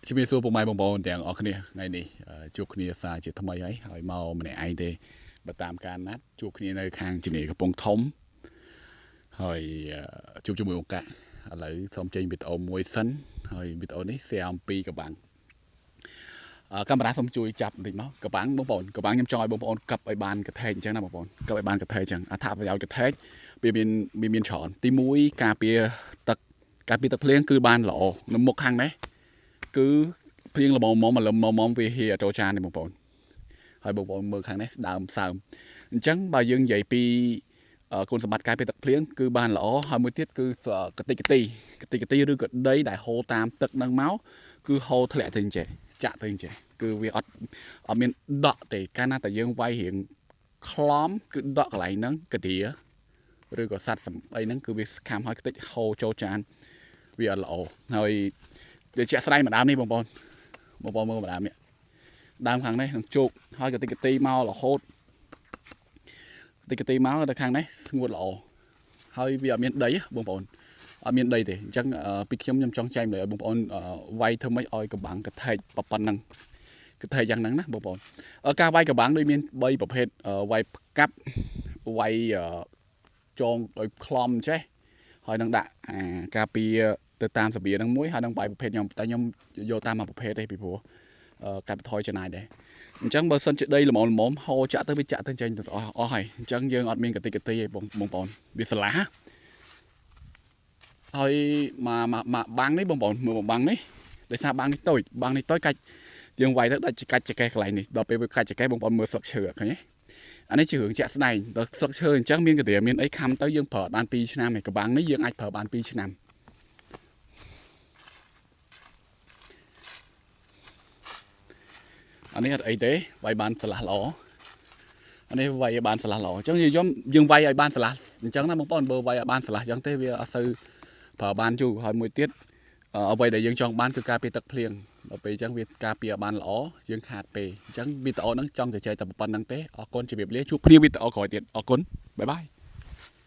ជំរាបសួរពុកម៉ែបងប្អូនទាំងអស់គ្នាថ្ងៃនេះជួបគ្នាសារជាថ្មីហើយមកម្នាក់ឯងទេបើតាមការណាត់ជួបគ្នានៅខាងជំនាញកំពង់ធំហើយជួបជាមួយអង្គការឥឡូវសូមចេញវីដេអូមួយសិនហើយវីដេអូនេះ share អំពីកបាំងកាមេរ៉ាសូមជួយចាប់បន្តិចមកកបាំងបងប្អូនកបាំងខ្ញុំចង់ឲ្យបងប្អូនកាប់ឲ្យបានកថេកអញ្ចឹងណាបងប្អូនកាប់ឲ្យបានកថេកអញ្ចឹងអត្ថប្រយោជន៍កថេកវាមានច្រើនទី1ការពារទឹកភ្លៀងគឺបានល្អនៅមុខខាងនេះគឺភ្លៀងល្មមវាហៀចូលចាននេះបងប្អូនហើយបងប្អូនមើលខាងនេះដើមសើមអញ្ចឹងបើយើងនិយាយពីគុណសម្បត្តិការពារទឹកភ្លៀងគឺបានល្អហើយមួយទៀតគឺកតិកទីឬក៏ដីដែលហូរតាមទឹកនឹងមកគឺហូរធ្លាក់ទៅអញ្ចេះចាក់ទៅអញ្ចេះគឺវាអត់មានដក់ទេកាលណាតែយើងវាយរៀងខ្លំគឺដក់កន្លែងហ្នឹងកាទាឬក៏សัตว์អីហ្នឹងគឺវាខំហើយខ្ទេចហូរចូលចានវាអត់ល្អហើយវាជាក់ស្ដែងម្ដងនេះបងប្អូនមើលម្ដងនេះដើមខាងនេះនឹងជោគហើយកតិកទីមករហូតកតិកទីមកទៅខាងនេះស្ងួតល្អហើយវាអត់មានដីបងប្អូនអត់មានដីទេអញ្ចឹងពីខ្ញុំចង់ចែកម្លែកឲ្យបងប្អូនវាយធ្វើម៉េចឲ្យកបាំងកថេកប៉ុណ្ណឹងកថេកយ៉ាងហ្នឹងណាបងប្អូនការវាយកបាំងដូចមាន3ប្រភេទវាយផ្កាប់វាយចងដោយខ្លំចេះហើយនឹងដាក់ការពារទៅតាមសបៀហ្នឹងមួយហើយនឹងបាយប្រភេទខ្ញុំយកតាមមួយប្រភេទទេពីព្រោះកាត់បន្ថយចំណាយដែរអញ្ចឹងបើសិនជាដីល្មមហូរចាក់ទៅវាចាក់ទៅចេញទៅអស់ហើយអញ្ចឹងយើងអត់មានកតិកទីទេបងប្អូនវាស្រឡះហើយមកបាំងនេះបងប្អូនមើលមកបាំងនេះដោយសារបាំងនេះតូចកាច់យើងវាយទៅដាច់កាច់ចកេះកន្លែងនេះដល់ពេលវាកាច់ចកេះបងប្អូនមើលស្លឹកឈើឃើញទេអានេះជារឿងជាក់ស្ដែងដល់ស្លឹកឈើអញ្ចឹងមានកន្ធាមានអីខំទៅយើងប្រើបាន2ឆ្នាំឯងកបាំងនេះយើងអាចប្រើបាន2ឆ្នាំអានេះអត់អីទេវាយបានស្រឡះល្អអានេះវាយឲ្យបានស្រឡះល្អអញ្ចឹងយើងវាយឲ្យបានស្រឡះអញ្ចឹងណាបងប្អូនបើវាយឲ្យបានស្រឡះអញ្ចឹងទេវាអត់សូវប្រើបានយូរហើយមួយទៀតអ្វីដែលយើងចង់បានគឺការពារទឹកភ្លៀងដល់ពេលអញ្ចឹងវាការពារបានល្អយើងខាតពេលអញ្ចឹងវីដេអូហ្នឹងចង់ជជែកតែប៉ុណ្្នឹងទេអរគុណជម្រាបលាជួបគ្នាវីដេអូក្រោយទៀតអរគុណបាយបាយ